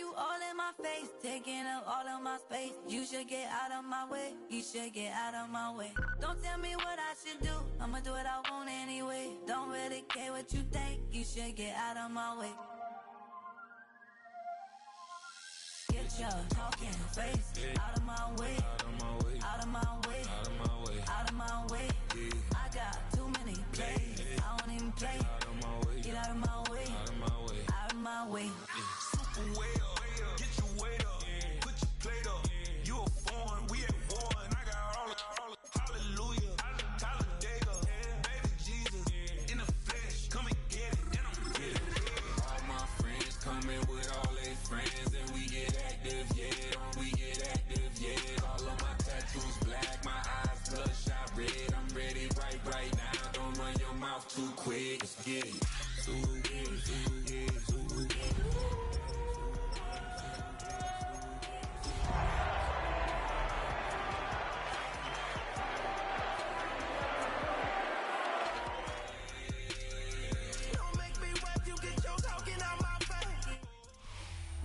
you all in my face, taking up all of my space. You should get out of my way, you should get out of my way. Don't tell me what I should do, I'ma do what I want anyway. Don't really care what you think, you should get out of my way. Get your talking face out of my way, out of my way, out of my way, out of my way, out of my way. I got too many plays, I won't even play. Get out of my way, out of my way, out of my way. Super way up, get your weight up, put your plate up. You a foreign, we at one. I got all the hallelujah, Talladega, baby Jesus in the flesh. Come and get it, and I'm get it. All my friends coming with all their friends, and we get active, yeah. We get active, yeah. All of my tattoos black, my eyes bloodshot red. I'm ready right now. Don't run your mouth too quick. Let's get it.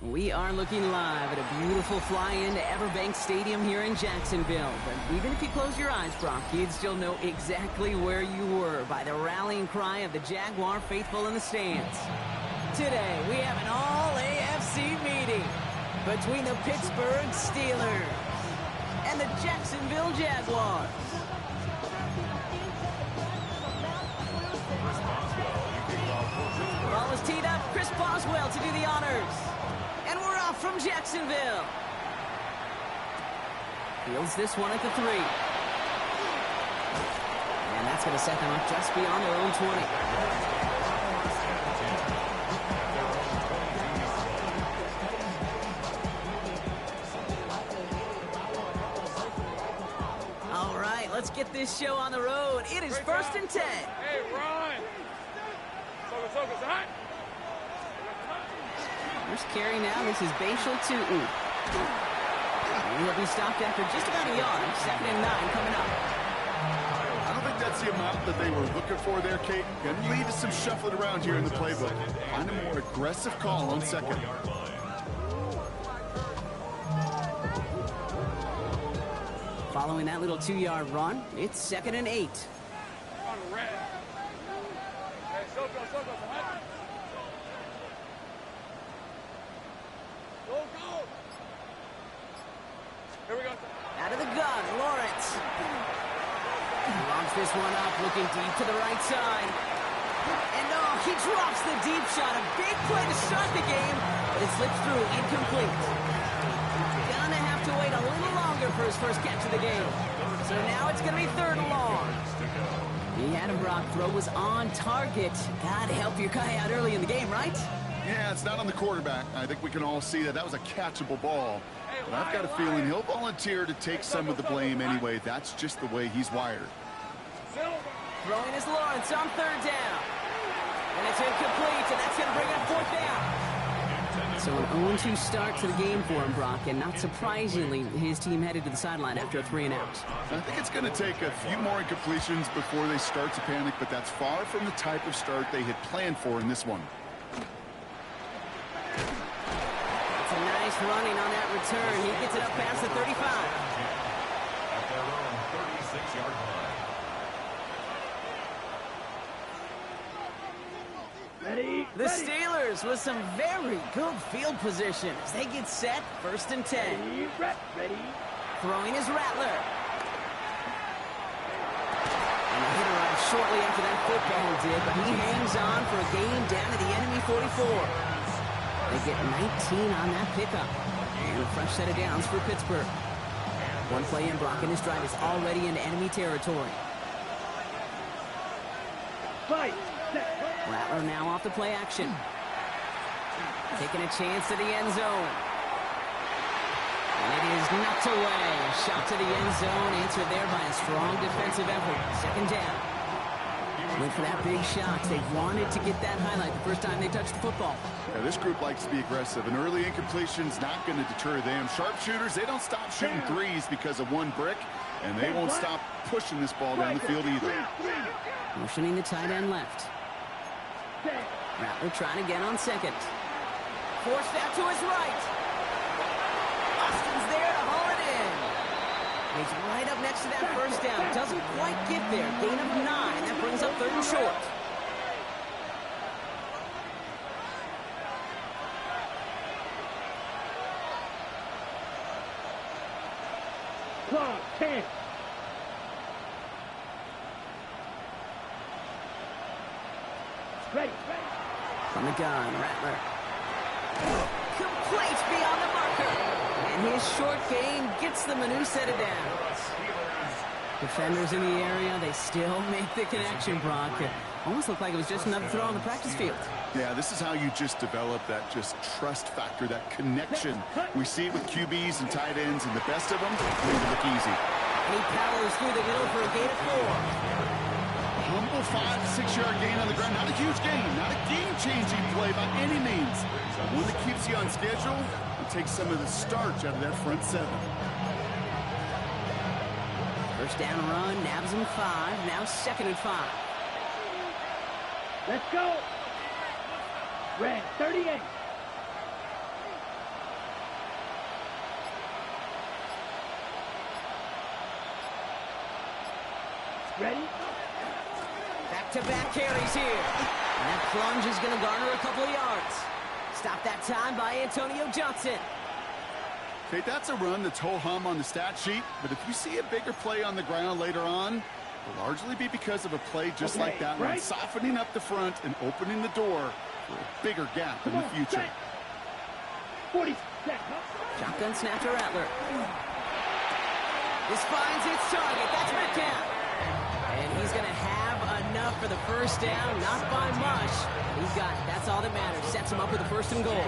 We are looking live at a beautiful fly-in to Everbank Stadium here in Jacksonville. But even if you close your eyes, Brock, you'd still know exactly where you were by the rallying cry of the Jaguar faithful in the stands. Today, we have an all-AFC meeting between the Pittsburgh Steelers and the Jacksonville Jaguars. Ball is teed up. Chris Boswell to do the honors. And we're off from Jacksonville. Fields this one at the 3. And that's going to set them up just beyond their own 20. All right, let's get this show on the road. It is first and 10. Hey, Ron. First carry now, this is Bashal Tootin. He'll be stopped after just about a yard. 2nd and 9 coming up. I don't think that's the amount that they were looking for there, Kate. Gonna lead to some shuffling around here in the playbook. Find a more aggressive call on 2nd. Following that little 2-yard run, it's 2nd and 8. Out of the gun, Lawrence. Launches this one up, looking deep to the right side. And oh, he drops the deep shot. A big play to start the game, but it slips through, incomplete. Gonna have to wait a little longer for his first catch of the game. So now it's gonna be 3rd and long. The Adam Brock throw was on target. Gotta help your guy out early in the game, right? Yeah, it's not on the quarterback. I think we can all see that was a catchable ball. But I've got a feeling he'll volunteer to take some of the blame anyway. That's just the way he's wired. Throwing is Lawrence on 3rd down. And it's incomplete, and that's going to bring up 4th down. So an 0-2 start to the game for him, Brock, and not surprisingly, his team headed to the sideline after a 3-and-out. I think it's going to take a few more incompletions before they start to panic, but that's far from the type of start they had planned for in this one. It's a nice running on that return. He gets it up past the 35. At their own 36-yard line. The Steelers with some very good field position as they get set, 1st and 10. Ready. Throwing is Rattler. And the hit arrived shortly after that football did, but he hangs on for a gain down to the enemy 44. They get 19 on that pickup. And a fresh set of downs for Pittsburgh. One play in, Brock, and his drive is already into enemy territory. Fight. Rattler now off the play action. Taking a chance to the end zone. And it is knocked away. A shot to the end zone, answered there by a strong defensive effort. 2nd down. Went for that big shot. They wanted to get that highlight the first time they touched the football. Yeah, this group likes to be aggressive. An early incompletion's not going to deter them. Sharpshooters, they don't stop shooting threes because of one brick, and they won't stop pushing this ball down the field either. Motioning the tight end left. Rattler trying again on 2nd. Forced out to his right. Austin's there to haul it in. He's right up next to that first down. Doesn't quite get there. Gain of 9. That brings up 3rd and short. Clock, 10. Ready. From the gun, Rattler. Complete beyond the marker. And his short gain gets them a new set of downs. Defenders in the area, they still make the connection, Brock. It almost looked like it was just another throw on the practice field. Yeah, this is how you just develop that just trust factor, that connection. We see it with QBs and tight ends, and the best of them make it look easy. And he powers through the middle for a gain of 4. Humble 5-6-yard gain on the ground. Not a huge gain, not a game-changing play by any means. One that keeps you on schedule and takes some of the starch out of that front 7. First down run, nabs him 5. Now 2nd and 5. Let's go. Red, 38. Ready? Back-to-back carries here. And that plunge is going to garner a couple of yards. Stopped that time by Antonio Johnson. Okay, that's a run that's ho-hum on the stat sheet, but if you see a bigger play on the ground later on, it'll largely be because of a play just like that one, softening up the front and opening the door for a bigger gap in the future. 40. Shotgun snap to Rattler. This finds its target. That's Metcalf. And he's going to have enough for the first down, not by much. He's got it. That's all that matters. Sets him up with a 1st and goal.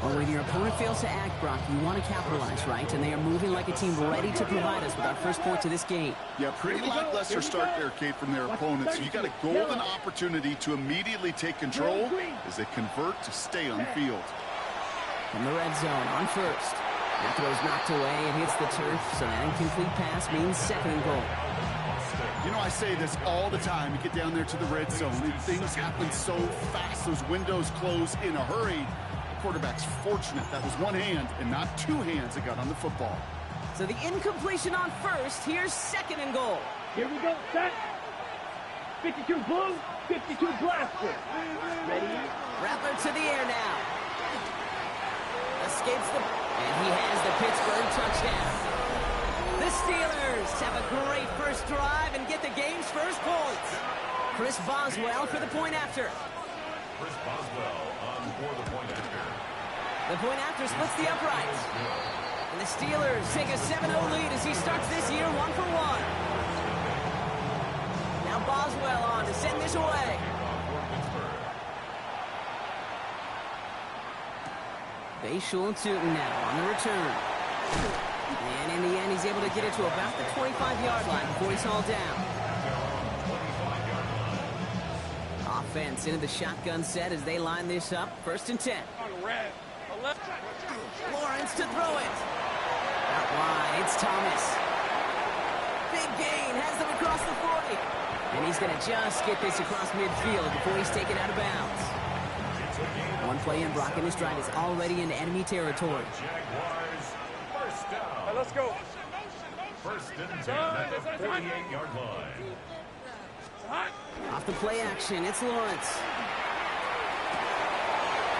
Well, when your opponent fails to act, Brock, you want to capitalize, right? And they are moving like a team ready to provide us with our first point to this game. Yeah, pretty lackluster start there, Kate, from their opponents. So you got a golden opportunity to immediately take control as they convert to stay on the field. From the red zone on 1st. That throw's knocked away and hits the turf, so that incomplete pass means 2nd and goal. You know, I say this all the time. You get down there to the red zone, and things happen so fast. Those windows close in a hurry. The quarterback's fortunate that was one hand and not 2 hands that got on the football. So the incompletion on 1st. Here's 2nd and goal. Here we go, set. 52 blue, 52 blaster. Ready? Rattler to the air now. Escapes the... And he has the Pittsburgh touchdown. The Steelers have a great first drive and get the game's first points. Chris Boswell for the point after. Chris Boswell on for the point after. The point after splits the uprights. And the Steelers take a 7-0 lead as he starts this year 1-for-1. Now Boswell on to send this away. Bayshul and Tootin now on the return. And in the end, he's able to get it to about the 25-yard line before he's hauled down. Offense into the shotgun set as they line this up. 1st and 10. Lawrence to throw it. Out wide, it's Thomas. Big gain, has them across the 40. And he's going to just get this across midfield before he's taken out of bounds. One play in, Brock in his stride is already into enemy territory. First down. Hey, let's go. 1st and 10 at the 48-yard line. Off the play action, it's Lawrence.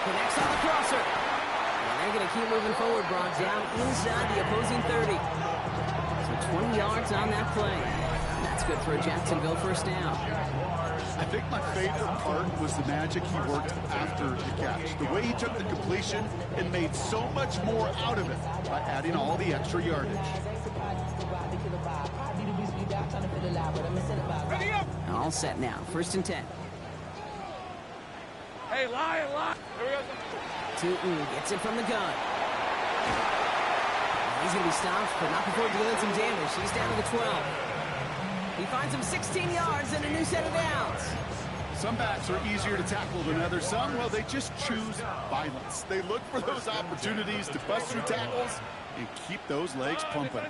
Connects on the crosser. And they're going to keep moving forward, Brock, down inside the opposing 30. So 20 yards on that play. And that's good for a Jacksonville first down. I think my favorite part was the magic he worked after the catch. The way he took the completion and made so much more out of it by adding all the extra yardage. All set now. 1st and 10. Hey, lie. Here we go. Tootin gets it from the gun. He's going to be stopped, but not before dealing some damage. He's down to the 12. He finds him 16 yards and a new set of downs. Some backs are easier to tackle than others. Some, well, they just choose violence. They look for those opportunities to bust through tackles and keep those legs pumping.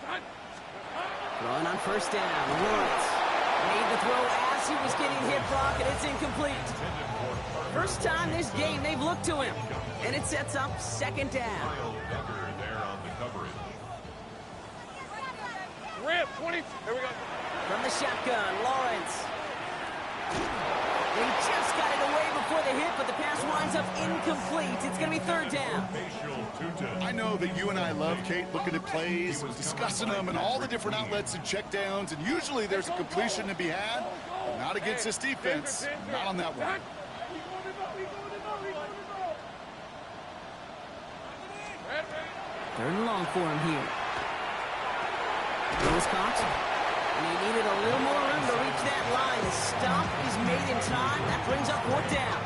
Throwing on 1st down. Lawrence made the throw as he was getting hit, Brock, and it's incomplete. First time this game they've looked to him, and it sets up second down. Rip, 20. Here we go. From the shotgun, Lawrence. They just got it away before the hit, but the pass winds up incomplete. It's going to be third down. I know that you and I love, Kate, looking at plays, discussing them, and all the different outlets and checkdowns, and usually there's a completion to be had, but not against this defense. Not on that one. Third and long for him here. Throw was caught. And he needed a little more room to reach that line. The stop is made in time. That brings up fourth down.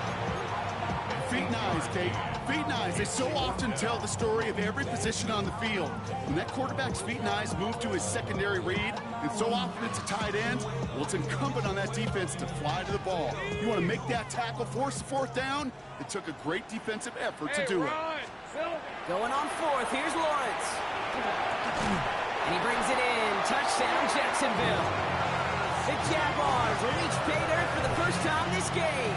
Feet and eyes, Kate. Feet and eyes. They so often tell the story of every position on the field. When that quarterback's feet and eyes move to his secondary read, and so often it's a tight end, well, it's incumbent on that defense to fly to the ball. You want to make that tackle, force the fourth down? It took a great defensive effort to do it. Going on fourth. Here's Lawrence. And he brings it in. Touchdown, Jacksonville. The Jaguars reach pay dirt for the first time this game.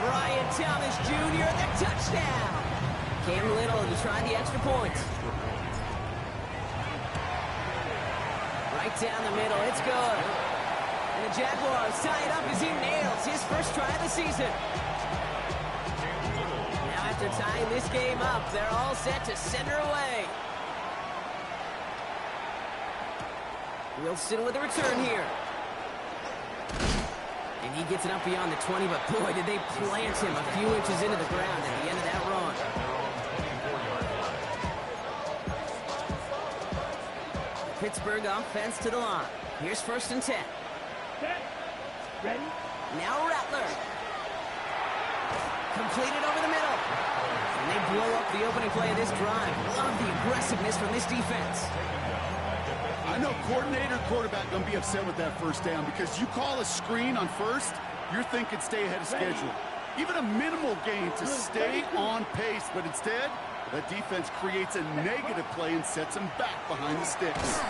Brian Thomas Jr., the touchdown. Cam Little to try the extra point. Right down the middle. It's good. And the Jaguars tie it up as he nails his first try of the season. Now after tying this game up, they're all set to send her away. Wilson with a return here. And he gets it up beyond the 20, but boy, did they plant him a few inches into the ground at the end of that run. Pittsburgh offense to the line. Here's first and 10. Ready? Now Rattler. Completed over the middle. And they blow up the opening play of this drive. Love the aggressiveness from this defense. I know coordinator, quarterback going to be upset with that first down because you call a screen on first, you're thinking stay ahead of schedule. Even a minimal gain to stay on pace, but instead, that defense creates a negative play and sets them back behind the sticks.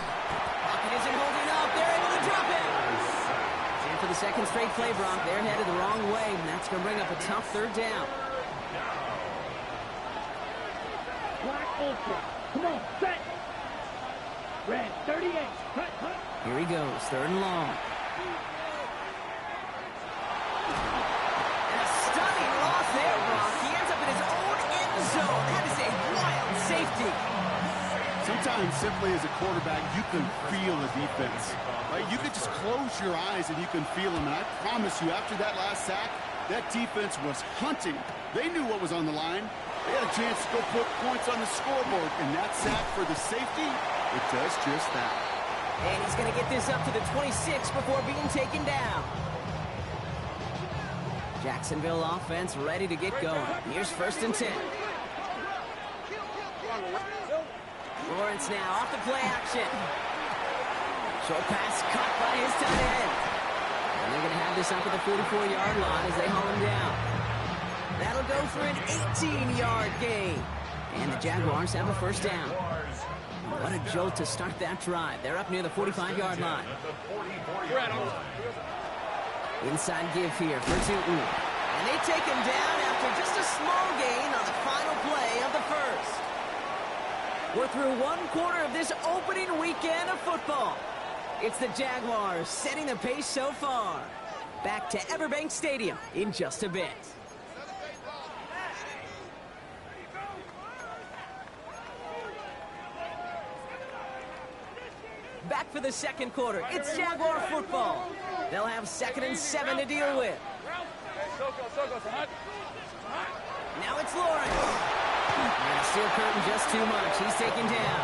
Pocket isn't holding up. They're able to drop it. And for the second straight play, Brock, they're headed the wrong way, and that's going to bring up a tough third down. Black ultra. Come on, set. Red, 38. Cut. Here he goes, third and long. And a stunning loss there, Brock. He ends up in his own end zone. That is a wild safety. Sometimes, simply as a quarterback, you can feel a defense. Right? You can just close your eyes and you can feel them. And I promise you, after that last sack, that defense was hunting. They knew what was on the line. They had a chance to go put points on the scoreboard. And that sack for the safety, it does just that. And he's going to get this up to the 26 before being taken down. Jacksonville offense ready to get going. Here's first and 10. Lawrence now off the play action. Short pass caught by his tight end. And they're going to have this up at the 44-yard line as they haul him down. That'll go for an 18-yard gain. And the Jaguars have a first down. What a jolt to start that drive. They're up near the 45-yard line. Inside give here for Tootin. And they take him down after just a small gain on the final play of the first. We're through one quarter of this opening weekend of football. It's the Jaguars setting the pace so far. Back to Everbank Stadium in just a bit. Back for the second quarter. It's Jaguar football. They'll have 2nd and 7 to deal with. Now it's Lawrence. And steel curtain just too much. He's taken down.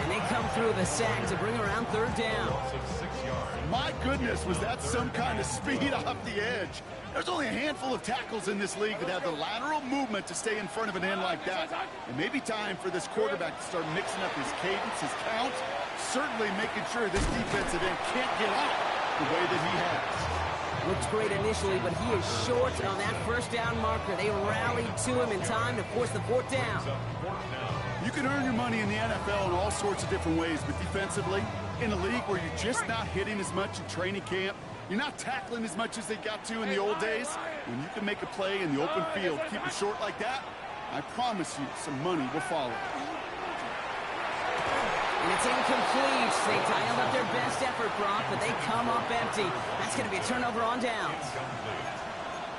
And they come through the sack to bring around third down. My goodness, was that some kind of speed off the edge. There's only a handful of tackles in this league that have the lateral movement to stay in front of an end like that. It may be time for this quarterback to start mixing up his cadence, his count, certainly making sure this defensive end can't get out the way that he has. Looks great initially, but he is short on that first down marker. They rallied to him in time to force the fourth down. You can earn your money in the NFL in all sorts of different ways, but defensively, in a league where you're just not hitting as much in training camp, You're not tackling as much as they got to in the old days. When you can make a play in the open field, keep it short like that, I promise you some money will follow. And it's incomplete. They dialed up their best effort, Brock, but they come up empty. That's going to be a turnover on downs.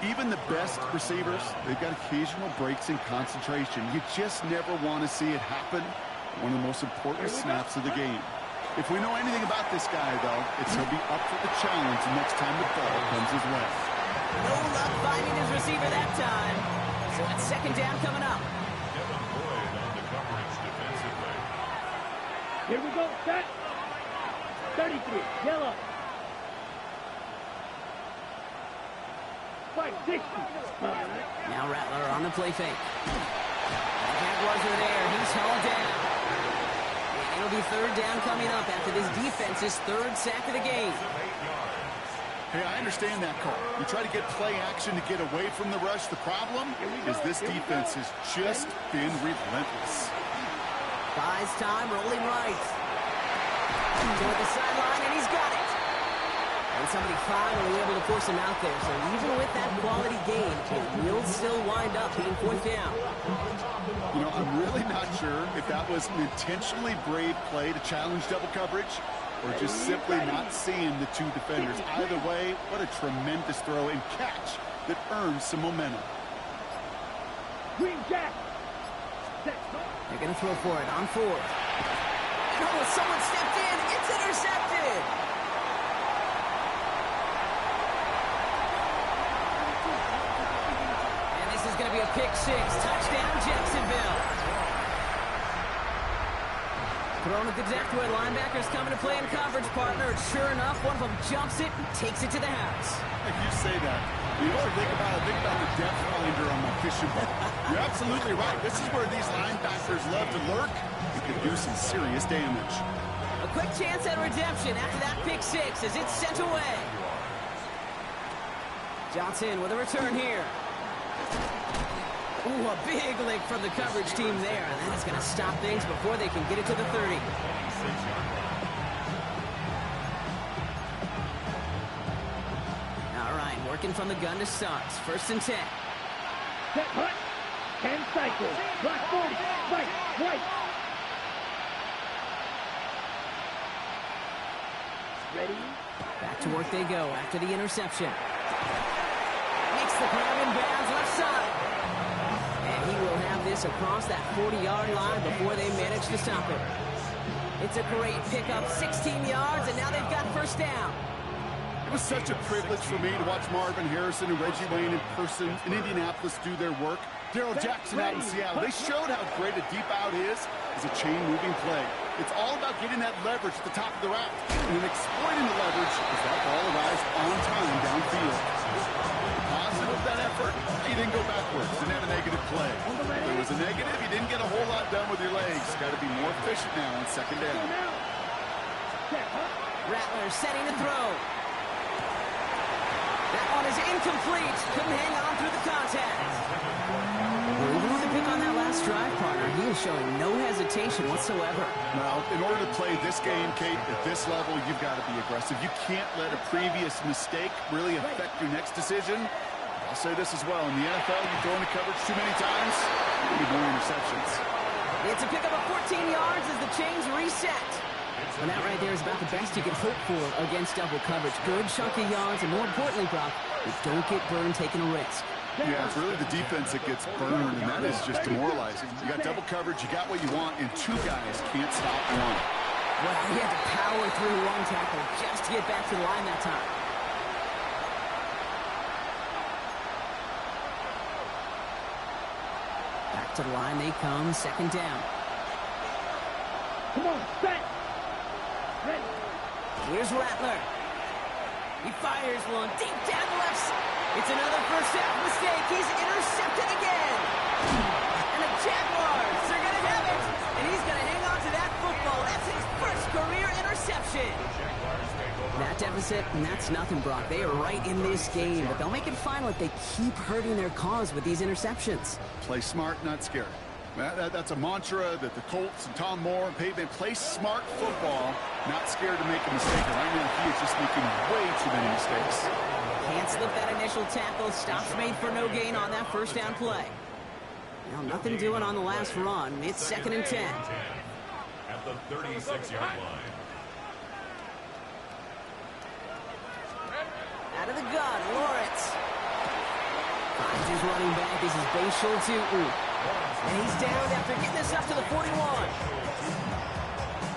Even the best receivers, they've got occasional breaks in concentration. You just never want to see it happen. One of the most important snaps of the game. If we know anything about this guy, though, it's he'll be up for the challenge the next time the ball comes his way. No luck finding his receiver that time. So it's second down coming up. Here we go, set. 33, yellow. 560. Now Rattler on the play fake. The Jaguars are there. He's hauled down. And it'll be third down coming up after this defense's third sack of the game. Hey, I understand that call. You try to get play action to get away from the rush. The problem is this defense has just been relentless. Buys time, rolling right. Toward the sideline, and he's got it. And somebody finally able to force him out there. So even with that quality gain, it will still wind up being fourth down. You know, I'm really not sure if that was an intentionally brave play to challenge double coverage or just simply not seeing the two defenders. Either way, what a tremendous throw and catch that earns some momentum. Green Jack. They're going to throw for it on fourth. Oh, someone stepped in. It's intercepted. And this is going to be a pick six. Touchdown, Jacksonville. Thrown at the depth where linebackers coming to play in coverage, partner. Sure enough, one of them jumps it and takes it to the house. If you say that, you know what think about the depth finder on my fishing boat. You're absolutely right. This is where these linebackers love to lurk. You can do some serious damage. A quick chance at redemption after that pick six as it's sent away. Johnson with a return here. Ooh, a big lick from the coverage team there. And that is going to stop things before they can get it to the 30. All right, working from the gun to start. First and 10. Set, hut. 10 cycles. Block 40. Right. Ready? Back to work they go after the interception. Makes the grab in bounds left side. And he will have this across that 40-yard line before they manage to stop it. It's a great pickup, 16 yards, and now they've got first down. It was such a privilege for me to watch Marvin Harrison and Reggie Wayne in person in Indianapolis do their work. Darrell Jackson out in Seattle, they showed how great a deep out is as a chain-moving play. It's all about getting that leverage at the top of the route and then exploiting the leverage as that ball arrives on time downfield. Positive of that effort, he didn't go backwards, didn't have a negative play. If there was a negative, you didn't get a whole lot done with your legs. Got to be more efficient now on second down. Rattler setting to throw. That one is incomplete. Couldn't hang on through the contact. Well, even with the pick on that last drive, partner, he is showing no hesitation whatsoever. Well, in order to play this game, Kate, at this level, you've got to be aggressive. You can't let a previous mistake really affect your next decision. I'll say this as well. In the NFL, you throw into coverage too many times, you need more interceptions. It's a pickup of 14 yards as the chains reset. And that right there is about the best you can hope for against double coverage. Good chunky yards, and more importantly, Brock, you don't get burned taking a risk. Yeah, it's really the defense that gets burned, and that is just demoralizing. You got double coverage, you got what you want, and two guys can't stop one. Well, he had to power through one tackle just to get back to the line that time. Back to the line they come, second down. Come on, set. Ready. Here's Rattler. He fires one deep down the left side. It's another first half mistake. He's intercepted again. And the Jaguars are going to have it. And he's going to hang on to that football. That's his first career interception. That deficit, and that's nothing, Brock. They are right in this game, but they'll make it final if they keep hurting their cause with these interceptions. Play smart, not scared. That's a mantra that the Colts and Tom Moore and Peyton play smart football, not scared to make a mistake. And right now, he is just making way too many mistakes. mistakes. Can't slip that initial tackle. Stops made for no gain on that first down play. Now nothing doing on the last run. It's 2nd and 10. At the 36-yard line. Out of the gun, Lawrence. Finds his running back. This is Bashal Tutin. And he's down after getting this up to the 41.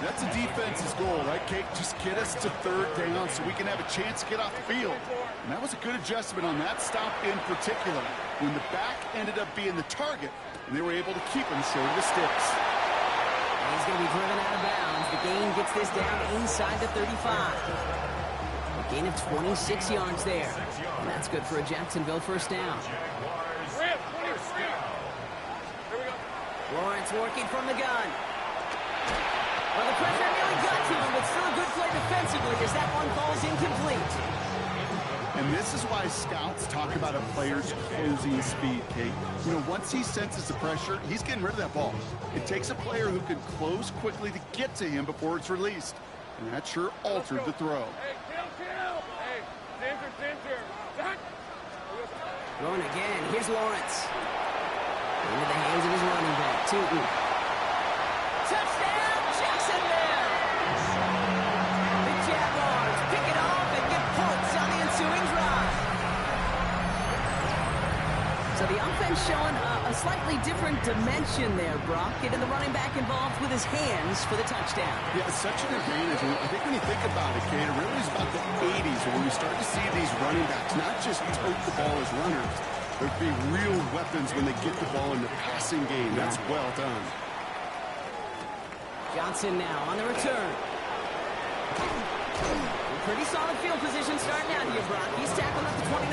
That's a defense's goal, right, Kate? Just get us to 3rd down so we can have a chance to get off the field. And that was a good adjustment on that stop in particular, when the back ended up being the target, and they were able to keep him short of the sticks. And he's going to be driven out of bounds. The gain gets this down inside the 35. A gain of 26 yards there. And that's good for a Jacksonville first down. Lawrence working from the gun. Well, the pressure nearly got to him, but still a good play defensively as that one falls incomplete. And this is why scouts talk about a player's closing speed, Kate. You know, once he senses the pressure, he's getting rid of that ball. It takes a player who can close quickly to get to him before it's released. And that sure altered the throw. Hey, chill. Hey, center. Throwing again. Here's Lawrence. Into the hands of his running back, Tutin. Touchdown, Jacksonville! The Jaguars pick it off and get points on the ensuing drive. So the offense showing a slightly different dimension there, Brock. Getting the running back involved with his hands for the touchdown. Yeah, it's such an advantage. I think when you think about it, Kate, it really is about the 80s when we start to see these running backs not just tote the ball as runners, but be real weapons when they get the ball in the passing game. That's well done. Johnson now on the return. Pretty solid field position starting out here, Brock. He's tackled up to 29.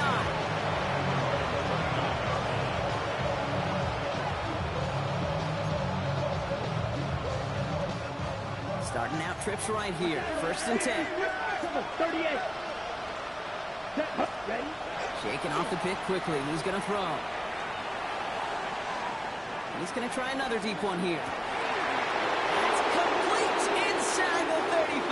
Starting out trips right here. 1st and 10. 38. Ready? Shaking off the pick quickly. He's going to throw. He's going to try another deep one here. That's complete inside the 35.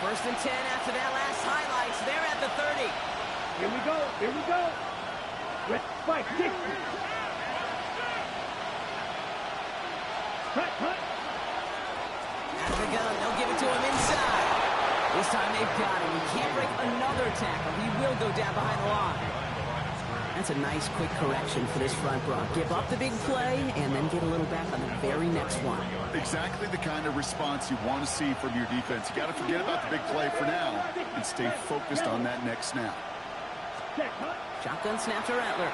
First and 10 after that last highlights. They're at the 30. Here we go. Red spike, 60. Cut. Out of the gun. They'll give it to him inside. This time they've got him. He can't break another tackle. He will go down behind the line. That's a nice, quick correction for this front, Brock. Give up the big play and then get a little back on the very next one. Exactly the kind of response you want to see from your defense. You got to forget about the big play for now and stay focused on that next snap. Shotgun snap to Rattler.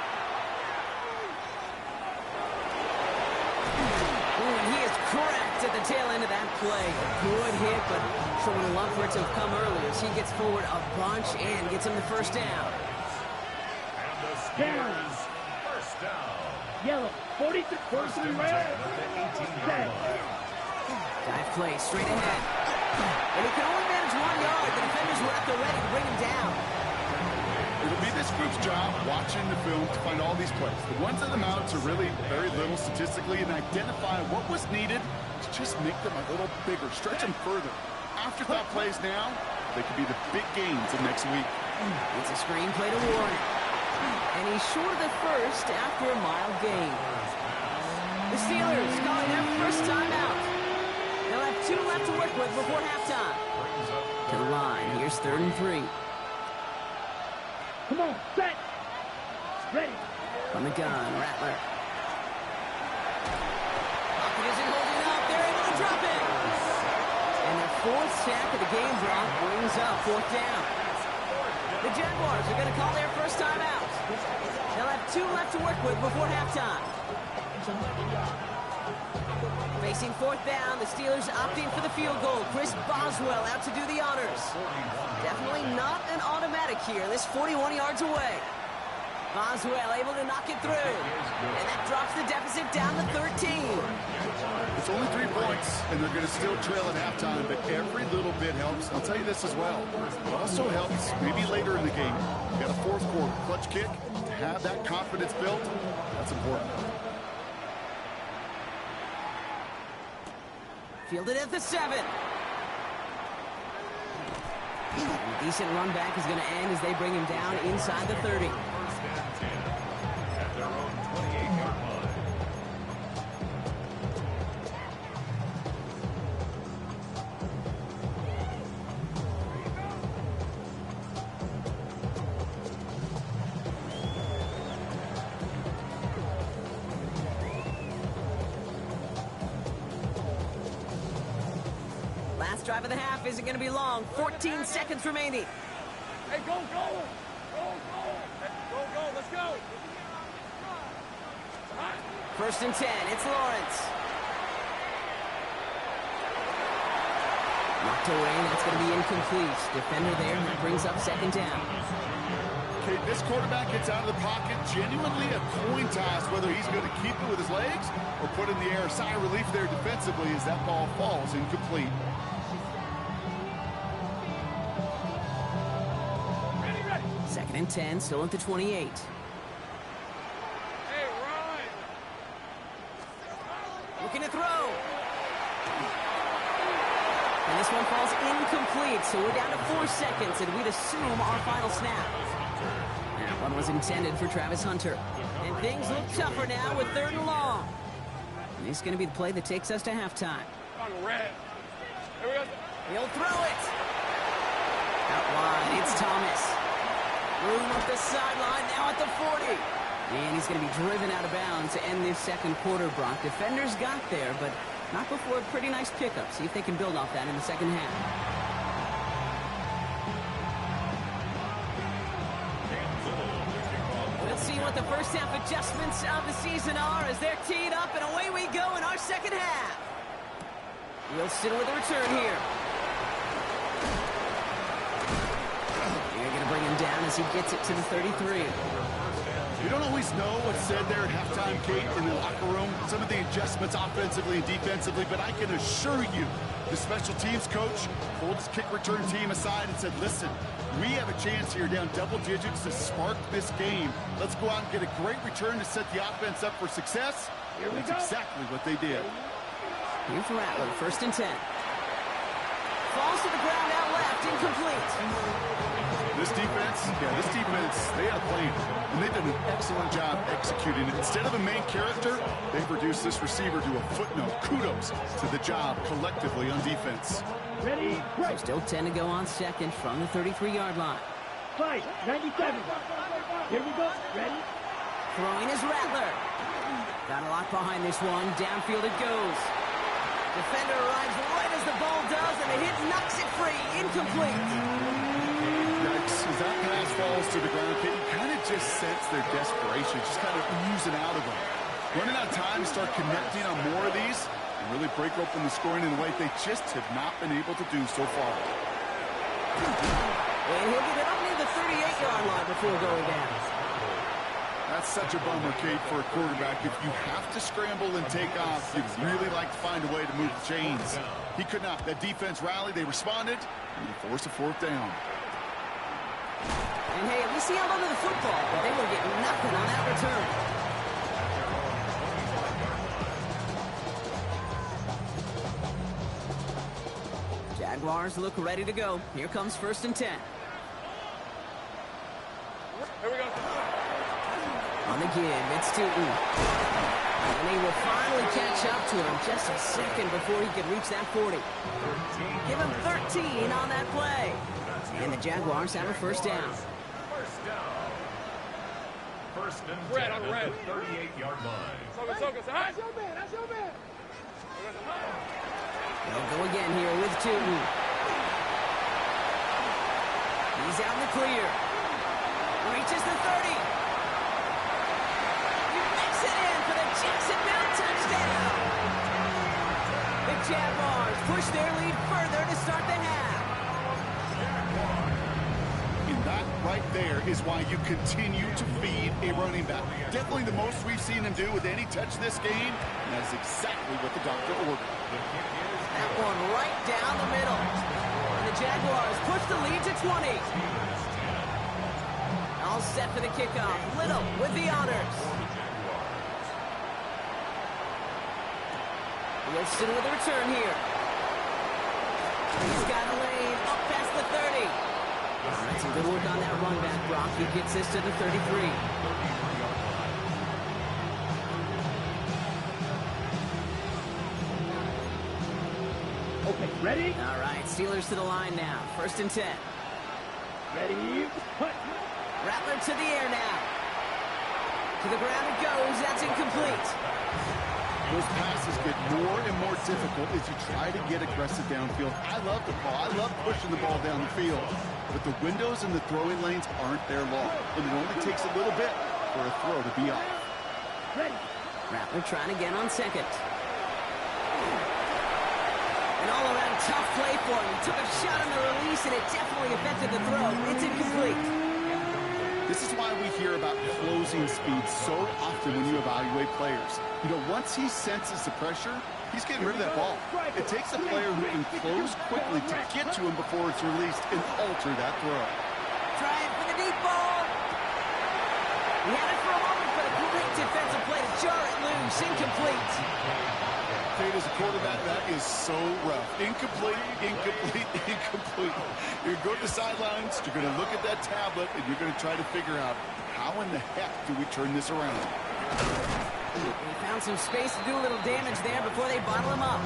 He is cracked at the tail end of that play. Good hit, but sure would have loved for it to have come earlier as he gets forward a bunch and gets him the first down. And the Steelers, first down. Yellow, 43 red. Set. Dive play straight ahead. And he can only manage 1 yard. The defenders were up there ready to bring him down. It'll be this group's job watching the film to find all these plays. The ones that amount to really very little statistically and identify what was needed to just make them a little bigger, stretch them further. Afterthought plays now, they could be the big gains of next week. It's a screen play to Warren. And he's short of the first after a mild gain. The Steelers calling their first timeout. They'll have 2 left to work with before halftime. To the line, here's 3rd and 3. Come on, set. Ready. From the gun, Rattler. Pocket isn't holding up. They're able to drop it. And their 4th sack of the game, Brock, brings up 4th down. The Jaguars are going to call their first timeout. They'll have 2 left to work with before halftime. Facing 4th down, the Steelers opting for the field goal. Chris Boswell out to do the honors. Definitely not an automatic here. This 41 yards away. Boswell able to knock it through. And that drops the deficit down to 13. It's only 3 points, and they're going to still trail at halftime, but every little bit helps. I'll tell you this as well. It also helps maybe later in the game. You got a 4th quarter clutch kick. To have that confidence built, that's important. Fielded at the 7. A decent run back is going to end as they bring him down inside the 30. First and 10 at their own 28-yard line. Last drive of the half isn't going to be long. 14 seconds remaining. Hey, go, go! Go, go! Hey, go, go, let's go! First and 10, it's Lawrence. Knocked away, that's going to be incomplete. Defender there, and that brings up second down. Okay, this quarterback gets out of the pocket, genuinely a coin toss whether he's going to keep it with his legs or put it in the air. Sigh of relief there defensively as that ball falls incomplete. Second and 10, still at the 28. Hey, run! Looking to throw. And this one falls incomplete, so we're down to 4 seconds, and we'd assume our final snap. That one was intended for Travis Hunter. And things look tougher now with 3rd and long. And this is going to be the play that takes us to halftime. On red. Here we go. He'll throw it. Out wide, it's Thomas. Room up the sideline, now at the 40. And he's going to be driven out of bounds to end this second quarter, Brock. Defenders got there, but not before a pretty nice pickup. See if they can build off that in the second half. We'll see what the first half adjustments of the season are as they're teed up, and away we go in our second half. Wilson with a return here. They're going to bring him down as he gets it to the 33. You don't always know what's said there at halftime, Kate, in the locker room. Some of the adjustments offensively and defensively, but I can assure you the special teams coach pulled his kick return team aside and said, listen, we have a chance here down double digits to spark this game. Let's go out and get a great return to set the offense up for success. That's exactly what they did. Here's Rattler, first and 10. Falls to the ground out left, incomplete. This defense, they had a plan, and they did an excellent job executing it. Instead of a main character, they've reduced this receiver to a footnote. Kudos to the job collectively on defense. Ready, So still 10 to go on second from the 33-yard line. fight, 97. Here we go, ready? Throwing is Rattler. Got a lot behind this one. Downfield it goes. Defender arrives right as the ball does, and the hit knocks it free. Incomplete. As that pass falls to the ground, you kind of just sense their desperation, just kind of oozing out of them. Running out of time to start connecting on more of these and really break open the scoring in a way they just have not been able to do so far. And he'll get it up near the 38-yard line before going down. That's such a bummer, Kate, for a quarterback. If you have to scramble and take off, you'd really like to find a way to move the chains. He could not. That defense rallied, they responded, and they forced a 4th down. And hey, at least he held onto the football, but they will get nothing on that return. Jaguars look ready to go. Here comes first and 10. Here we go. On the give, it's Tootin. And he will finally catch up to him just a second before he can reach that 40. Give him 13 on that play. And the Jaguars have a first down. First and 10 Red on red. at the 38-yard line. Soka, that's your man, They'll go again here with Tootin. He's out in the clear. Reaches the 30. He makes it in for the Jacksonville touchdown. The Jaguars push their lead further to start the half. And that right there is why you continue to feed a running back. Definitely the most we've seen him do with any touch this game, and that is exactly what the doctor ordered. That one right down the middle. And the Jaguars push the lead to 20. All set for the kickoff. Little with the honors. Wilson with a return here. He's got a lane up past the 30. All right, some good work on that run back, Brock. He gets this to the 33. Okay, ready? All right, Steelers to the line now. 1st and 10. Ready? Put. Rattler to the air now. To the ground it goes. That's incomplete. Those passes get more and more difficult as you try to get aggressive downfield. I love the ball. I love pushing the ball down the field. But the windows in the throwing lanes aren't there long. And it only takes a little bit for a throw to be off. Ready? Rattler trying again on 2nd. An all-around tough play for him. He took a shot on the release, and it definitely affected the throw. It's incomplete. This is why we hear about closing speed so often when you evaluate players. You know, once he senses the pressure, he's getting rid of that ball. It takes a player who can close quickly to get to him before it's released and alter that throw. Trying for the deep ball. He had it for a moment, but a great defensive play to jar it loose. Incomplete. Kate, as a quarterback, that is so rough. Incomplete, incomplete, incomplete. You're going to the sidelines, you're going to look at that tablet, and you're going to try to figure out how in the heck do we turn this around. He found some space to do a little damage there before they bottle him up.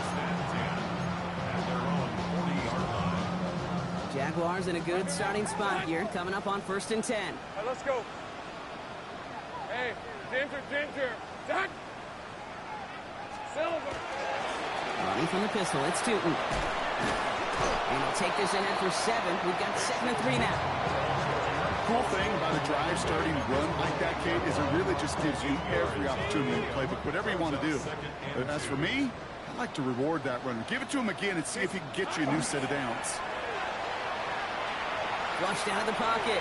Jaguars in a good starting spot here, coming up on 1st and 10. All right, let's go. Hey, Ginger. Zach. Silver. Running from the pistol, it's Tootin. And he'll take this ahead for 7. We've got 2nd and 3 now. Cool thing about a drive starting run like that, Kate, is it really just gives you every opportunity in the playbook, whatever you want to do. But as for me, I like to reward that runner. Give it to him again and see if he can get you a new set of downs. Flushed out of the pocket.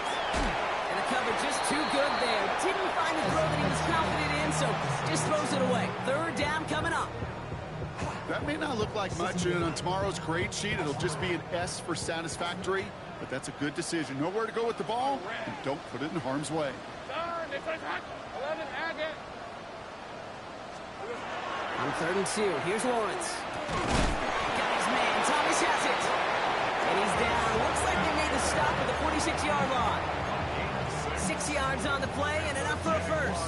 And the cover just too good there. Didn't find the throw that he was confident in, so just throws it away. 3rd down coming up. That may not look like much, and on tomorrow's grade sheet, it'll just be an S for satisfactory, but that's a good decision. Know where to go with the ball, and don't put it in harm's way. 11, Agate. On 3rd and 2, here's Lawrence. Got his man, Thomas has it. And he's down. Looks like they made the stop at the 46-yard line. 6 yards on the play, and enough for a first.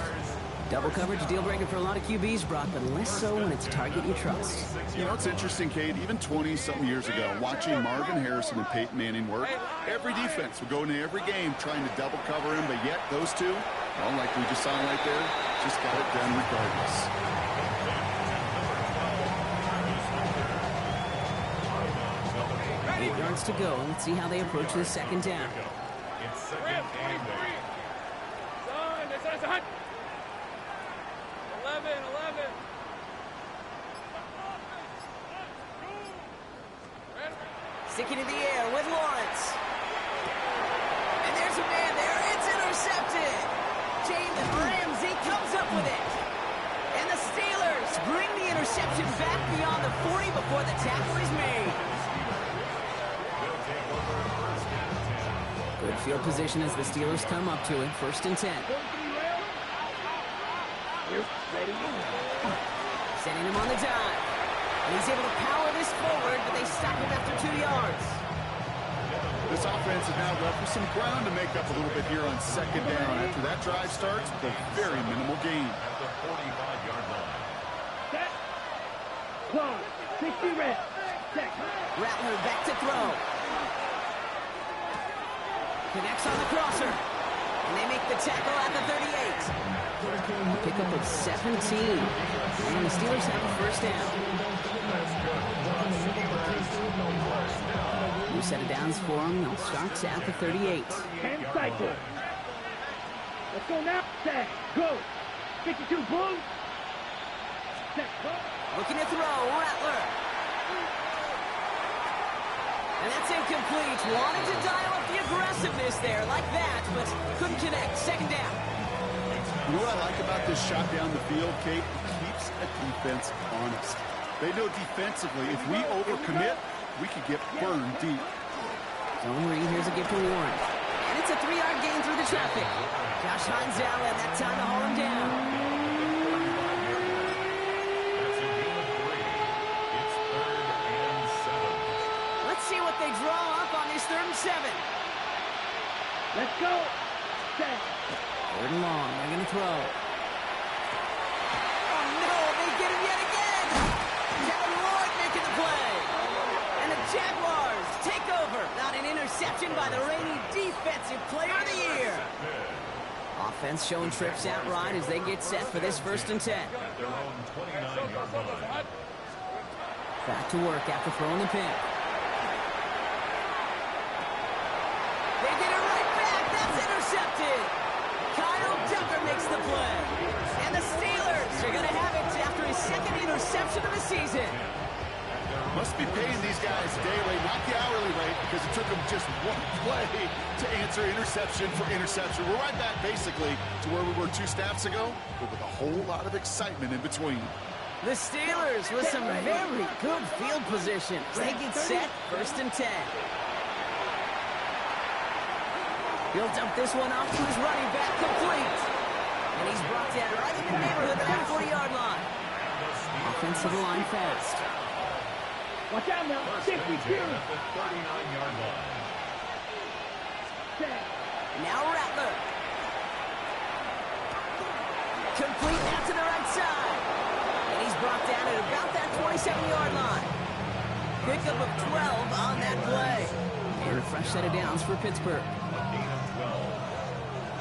Double coverage, deal breaker for a lot of QBs, Brock, but less so when it's a target you trust. You know, it's interesting, Kate, even 20-something years ago, watching Marvin Harrison and Peyton Manning work, every defense would go into every game trying to double cover him, but yet those two, well, like we just saw right there, just got it done regardless. Eight yards to go. Let's see how they approach this 2nd down. Son, 11. Sticking in the air with Lawrence. And there's a man there. It's intercepted. Jalen Ramsey comes up with it. And the Steelers bring the interception back beyond the 40 before the tackle is made. Good field position as the Steelers come up to it. 1st and 10. Sending him on the dive. And he's able to power this forward, but they stop him after 2 yards. This offense is now left with some ground to make up a little bit here on 2nd down. After that drive starts, with a very minimal gain. At the 45-yard line. Set. Close. 60 red. Check. Rattler back to throw. Connects on the crosser. And they make the tackle at the 38. A pickup of 17. And the Steelers have a 1st down. New set of downs for them. They'll start at the 38. 10 cycle. Let's go now. Set. Go. 52 blue. Set. Go. Looking to throw. Rattler. And that's incomplete. Wanted to dial up the aggressiveness there like that, but couldn't connect. 2nd down. You know what I like about this shot down the field, Kate? It keeps a defense honest. They know defensively, if we overcommit, we could get burned deep. Zone read, here's a gift to Warren. And it's a 3-yard gain through the traffic. Josh Hines out, and that time to haul him down. Let's see they draw up on this 3rd and 7. Let's go. Set. 3rd and long. They're going to throw. Oh, no. They get him yet again. Kevin Lloyd making the play. And the Jaguars take over. Not an interception by the reigning Defensive Player of the Year. Offense showing trips out right as they get set for this 1st and 10. Back to work after throwing the pick. They get it right back. That's intercepted. Kyle Tucker makes the play. And the Steelers are going to have it after his 2nd interception of the season. Must be paying these guys day rate, not the hourly rate, because it took them just one play to answer interception for interception. We're right back, basically, to where we were 2 snaps ago, but with a whole lot of excitement in between. The Steelers with some very good field position. They get set, 1st and 10. He'll dump this one off to his running back, complete. And he's brought down right in the neighborhood of that 40-yard line. Offensive line fast. Watch out now. 52. 39-yard line. Set. Now Rattler. Complete now to the right side. And he's brought down at about that 27-yard line. Pickup of 12 on that play. And a fresh set of downs for Pittsburgh. A gain of 12.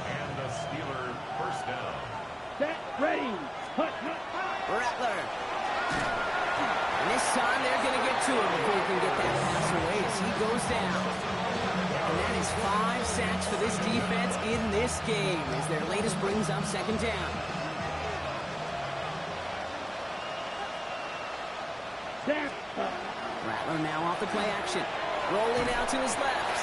And the Steeler first down. Set. Ready. Hut. Rattler. And this time they're going to get to him before he can get that pass away as he goes down. And that is 5 sacks for this defense in this game as their latest brings up 2nd down. Rattler now off the play action. Rolling out to his left.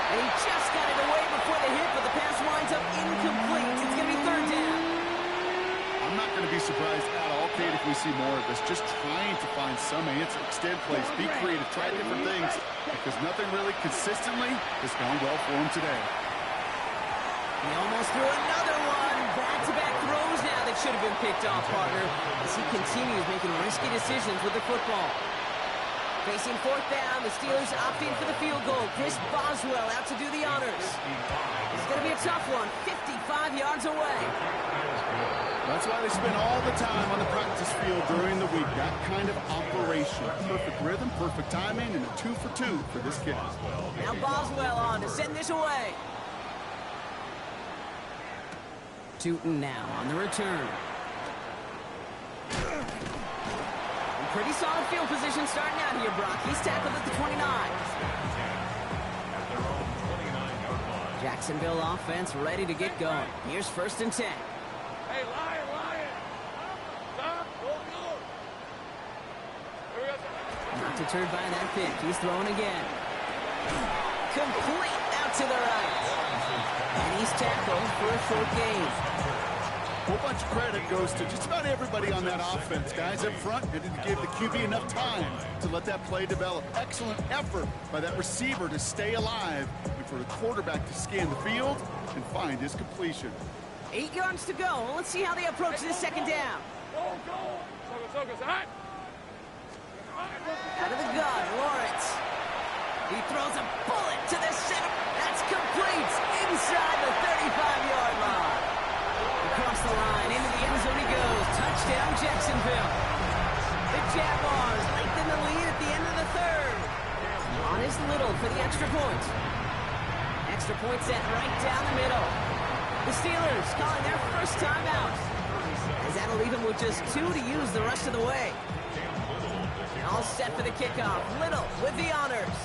And he just got it away before the hit, but the pass winds up incomplete. It's going to be 3rd down. I'm not going to be surprised at all, Kate, if we see more of this. Just trying to find some answer, extend plays, be creative, try different things, because nothing really consistently has gone well for him today. He almost threw another one. Back-to-back throws now that should have been picked off, partner, as he continues making risky decisions with the football. Facing 4th down, the Steelers opting for the field goal. Chris Boswell out to do the honors. This is going to be a tough one, 55 yards away. That's why they spend all the time on the practice field during the week. That kind of operation. Perfect rhythm, perfect timing, and a 2 for 2 for this kid. Now Boswell on to send this away. Tootin now on the return. Pretty solid field position starting out here, Brock. He's tackled at the 29. At their own 29-yard line. Jacksonville offense ready to get going. Here's 1st and 10. Hey, Lion! Stop! Go! Not deterred by that pick. He's throwing again. Complete out to the right. And he's tackled for a 4th gain. A whole bunch of credit goes to just about everybody on that offense. Guys up front needed to give the QB enough time to let that play develop. Excellent effort by that receiver to stay alive and for the quarterback to scan the field and find his completion. 8 yards to go. Let's see how they approach this 2nd down. Go! Hot! Out of the gun, Lawrence. He throws a bullet to the center. That's complete inside the 35-yard line. Across the line, into the end zone he goes. Touchdown, Jacksonville. The Jaguars lengthen the lead at the end of the 3rd. On is Little for the extra point. Extra point set right down the middle. The Steelers calling their first timeout, as that'll leave them with just 2 to use the rest of the way. All set for the kickoff. Little with the honors.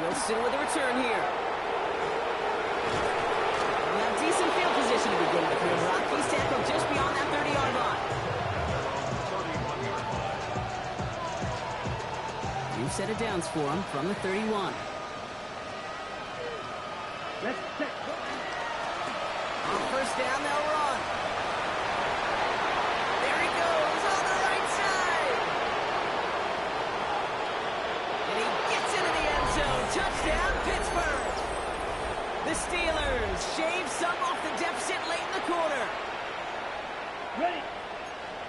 Wilson with the return here. Decent field position to begin with here, Brock. He's tackled just beyond that 30-yard line. New set of downs for him from the 31. Let's set. On 1st down, they'll run. There he goes on the right side. And he gets into the end zone. Touchdown, Pittsburgh. The Steelers shave some off the deficit late in the quarter. Ready.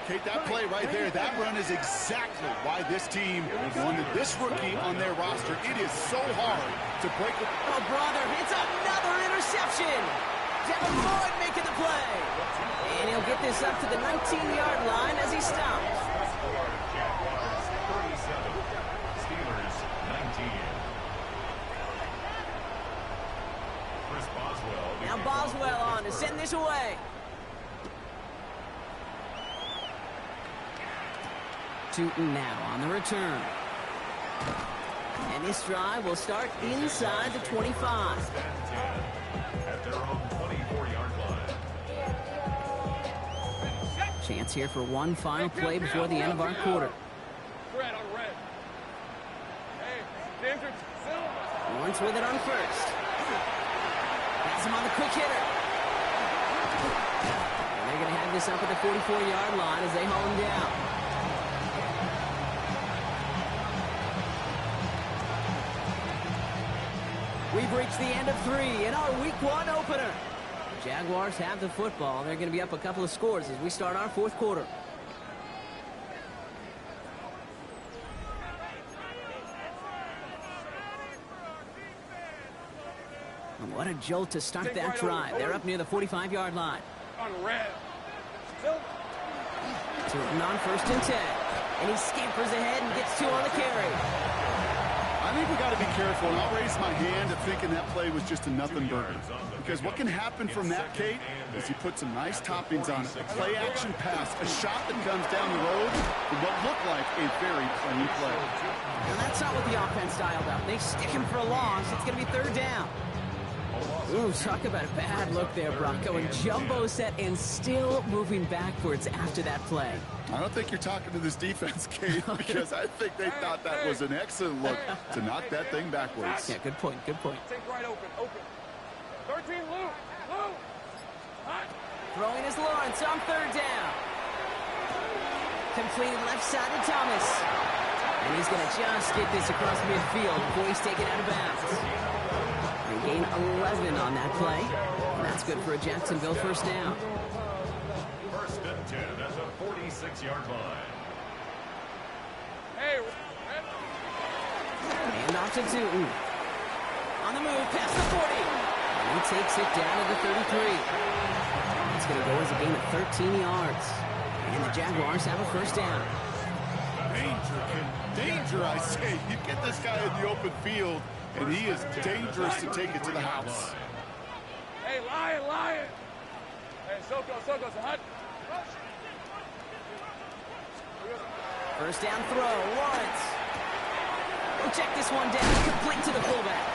Kate, that play right there, that run is exactly why this team wanted this rookie on their roster. It is so hard to break it. Oh, brother, it's another interception. Devin Lloyd making the play. And he'll get this up to the 19-yard line as he stops. Jaguars 37, Steelers 19. Chris Boswell. Now Boswell on to send this away. Tootin now on the return. And this drive will start inside the 25. At their own 24-yard line. Chance here for one final play before the end of our quarter. Red on red. Hey, Dandridge, Lawrence with it on first. Has him on the quick hitter. And they're going to have this up at the 44-yard line as they haul him down. We've reached the end of 3 in our Week 1 opener. The Jaguars have the football. They're going to be up a couple of scores as we start our fourth quarter. And what a jolt to start that drive. They're up near the 45-yard line. on red. Tootin on 1st and 10. And he scampers ahead and gets 2 on the carry. I think we got to be careful, and I'll raise my hand at thinking that play was just a nothing burger. Because what can happen from that, Kate, is he put some nice toppings on it. A play-action pass, a shot that comes down the road for what looked like a very plain play. And that's not what the offense dialed up. They stick him for a loss. It's going to be 3rd down. Ooh, talk about a bad look there, Bronco. And jumbo set and still moving backwards after that play. I don't think you're talking to this defense, Kate, because I think they thought that was an excellent look to knock that thing backwards. Yeah, good point, good point. Take right open. 13, Lou. Hot. Throwing is Lawrence on 3rd down. Completed left side to Thomas. And he's going to just get this across midfield before he's taken out of bounds. They gain 11 on that play. And that's good for a Jacksonville 1st down. 1st and 10 at the 46-yard line. Hey, And off to Tootin. On the move, past the 40. And he takes it down to the 33. It's going to go as a gain of 13 yards. And the Jaguars have a 1st down. Danger, I say. You get this guy in the open field, and he is dangerous to take it to the house. Hey, Lion. Hey, Soko's hot. 1st down throw, Lawrence. He'll check this one down, complete to the fullback.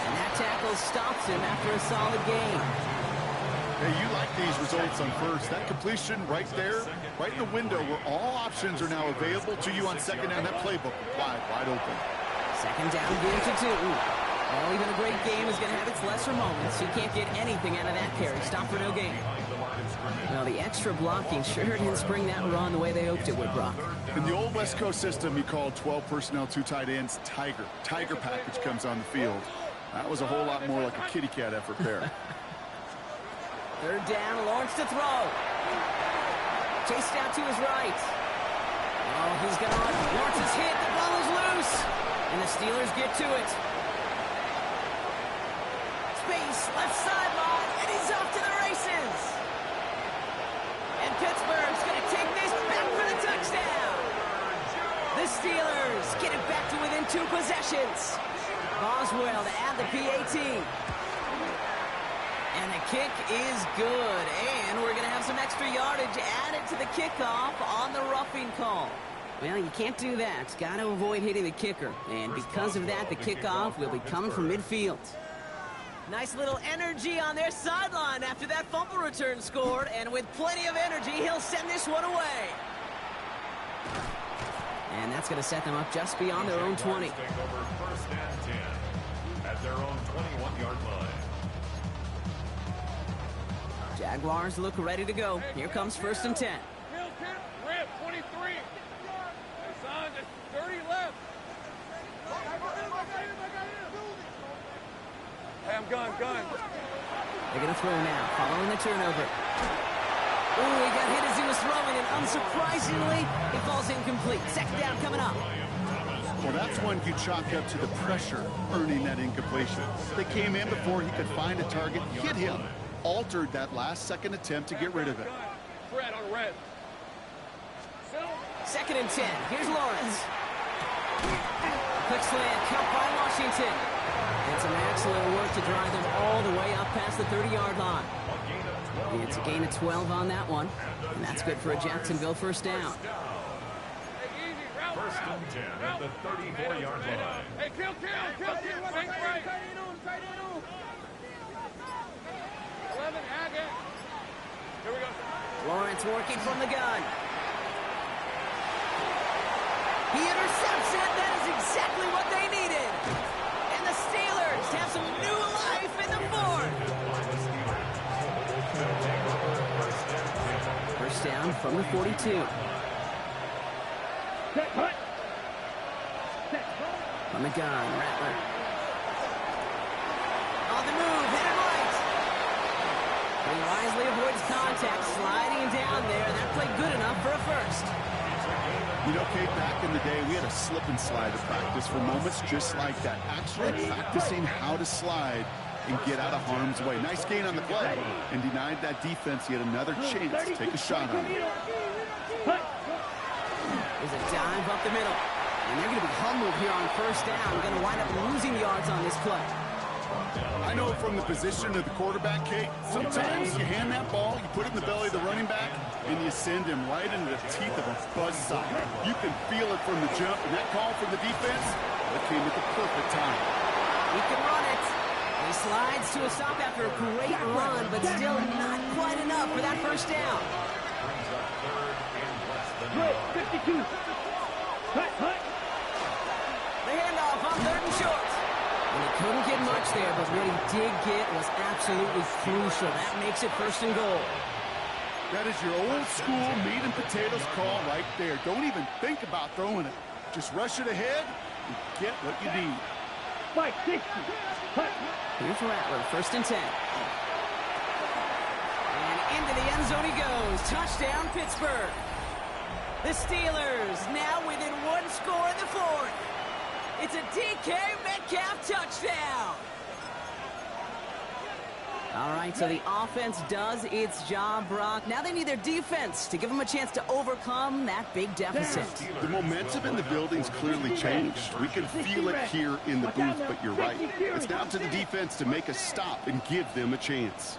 And that tackle stops him after a solid gain. Hey, you like these results on 1st. That completion right there, right in the window where all options are now available to you on 2nd down. That playbook wide open. 2nd down, give to Tootin. Oh, even a great game is going to have its lesser moments. You can't get anything out of that carry. Stop for no gain. Well, the extra blocking sure didn't spring that run the way they hoped it would, Brock. In the old West Coast system, you called 12 personnel, 2 tight ends, Tiger. Tiger package comes on the field. That was a whole lot more like a kitty cat effort there. 3rd down, Lawrence to throw. Chased out to his right. Oh, he's going to run. Lawrence is hit. The ball is loose. And the Steelers get to it. Space, left sideline, and he's off to the races. And Pittsburgh's going to take this back for the touchdown. The Steelers get it back to within 2 possessions. Boswell to add the PAT. And the kick is good. And we're going to have some extra yardage added to the kickoff on the roughing call. Well, you can't do that. Got to avoid hitting the kicker. And because of that, the kickoff will be coming from midfield. Nice little energy on their sideline after that fumble return scored. And with plenty of energy, he'll send this one away. And that's going to set them up just beyond their own 20. Take over 1st and 10 at their own 21-yard line. Jaguars look ready to go. Here comes 1st and 10. Red, 23. Hey, son, there's 30 left. Hey, I'm gun. They're going to throw now, following the turnover. Ooh, he got hit as he was throwing, and unsurprisingly, it falls incomplete. Second down coming up. Well, that's one you chalk up to the pressure earning that incompletion. They came in before he could find a target, hit him, altered that last-second attempt to get rid of it. Red on red. Second and 10. Here's Lawrence. Quick slant, cut by Washington. And some excellent work to drive them all the way up past the 30-yard line. It's a gain of 12 on that one. And that's good for a Jacksonville first down. First and 10 at the 34-yard line. Hey, kill. Think right. 11, again. Here we go. Lawrence working from the gun. He intercepts it. That is exactly what they needed. And the Steelers have some new life in the fourth. First down from the 42. On the gun, Rattler. On the move, hit it right. But he wisely avoids contact, sliding down there. That played good enough for a first. You know, Kate, back in the day, we had a slip and slide to practice for moments just like that. Actually practicing how to slide and get out of harm's way. Nice gain on the play and denied that defense yet another chance to take a shot on it. There's a dive up the middle. And they're going to be humbled here on first down. Going to wind up losing yards on this play. I know from the position of the quarterback, Kate, sometimes you hand that ball, you put it in the belly of the running back, and you send him right into the teeth of a buzzsaw. You can feel it from the jump, and that call from the defense, that came at the perfect time. He can run it. He slides to a stop after a great run, but still not quite enough for that first down. Good, 52. Hut. The handoff on third and short. And he couldn't get much there, but what he did get was absolutely crucial. That makes it first and goal. That is your old school meat and potatoes call right there. Don't even think about throwing it. Just rush it ahead and get what you need. 560. Hut. Here's Rattler, first and 10. And into the end zone he goes. Touchdown, Pittsburgh. The Steelers now within one score in the fourth. It's a DK Metcalf touchdown. All right, so the offense does its job, Brock. Now they need their defense to give them a chance to overcome that big deficit. The momentum in the building's clearly changed. We can feel it here in the booth, but you're right. It's now to the defense to make a stop and give them a chance.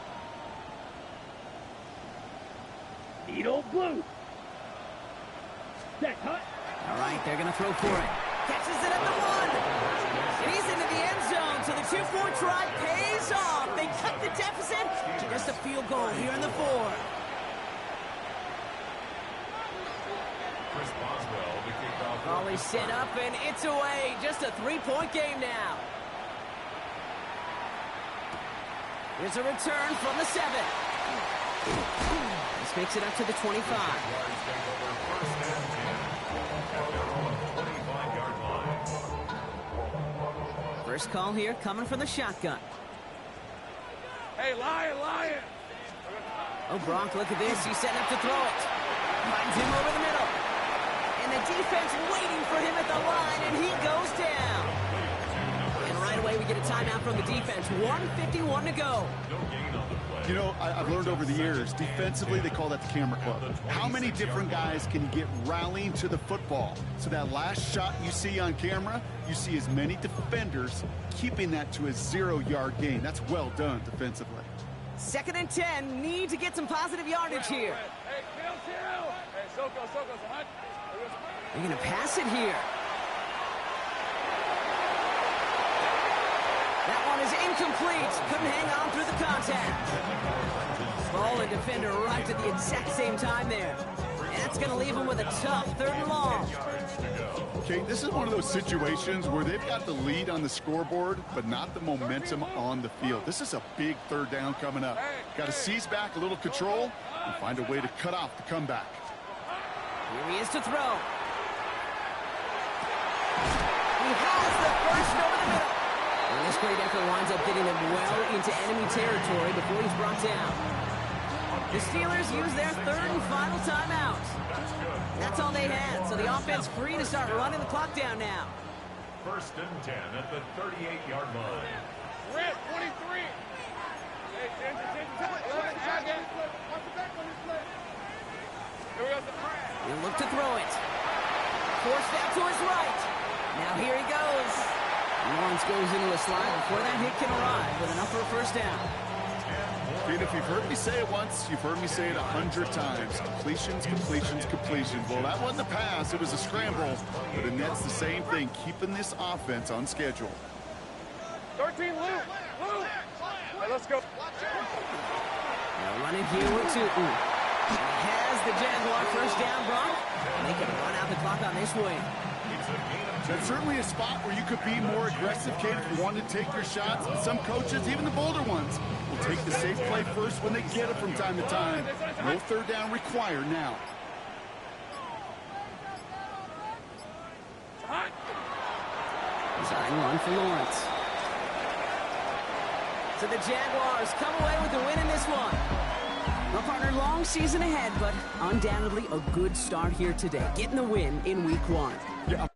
Needle blue. Set, Hut. All right, they're going to throw for it. Catches it at the one. And he's into the end zone, so the 2-4 try pays off. They cut the deficit to just a field goal here in the fourth. Chris Boswell, the kickoff. Volley set up, and it's away. Just a three-point game now. Here's a return from the 7. This makes it up to the 25. First call here coming from the shotgun. Hey, lion. Oh, Brock, look at this. He's setting up to throw it. Finds him over the middle. And the defense waiting for him at the line, and he goes down. And right away we get a timeout from the defense. 1:51 to go. You know, I've learned over the years, defensively, they call that the camera club. How many different guys can you get rallying to the football? So that last shot you see on camera, you see as many defenders keeping that to a 0-yard gain. That's well done defensively. Second and 10. Need to get some positive yardage here. Hey, kill. Hey, Soko, Hut. They're going to pass it here. That one is incomplete. Couldn't hang on through the contact. Ball and defender right at the exact same time there. And that's going to leave him with a tough third and long. Okay, this is one of those situations where they've got the lead on the scoreboard, but not the momentum on the field. This is a big third down coming up. Got to seize back a little control and find a way to cut off the comeback. Here he is to throw. He has the first over the middle. And this great effort winds up getting them well into enemy territory before he's brought down. The Steelers use their third and final timeout. That's all they had, so the offense free to start running the clock down now. 1st and 10 at the 38-yard line. Red 23. Hey, He'll look to throw it. Forced out to his right. Now here he goes. Lawrence goes into a slide before that hit can arrive with enough for a first down. And if you've heard me say it once, you've heard me say it 100 times. Completions, completions, completions. Well, that wasn't a pass. It was a scramble. But it nets the same thing, keeping this offense on schedule. 13, Lou. Hey, let's go. Now running here with two. He has the Jaguar first down, Brock. They can run out the clock on this way. That's certainly a spot where you could be more aggressive, kid, if you want to take your shots. Some coaches, even the bolder ones, will take the safe play first when they get it from time to time. No third down required now. Design run for Lawrence. So the Jaguars come away with the win in this one. Well, partner, long season ahead, but undoubtedly a good start here today, getting the win in week 1. Yeah,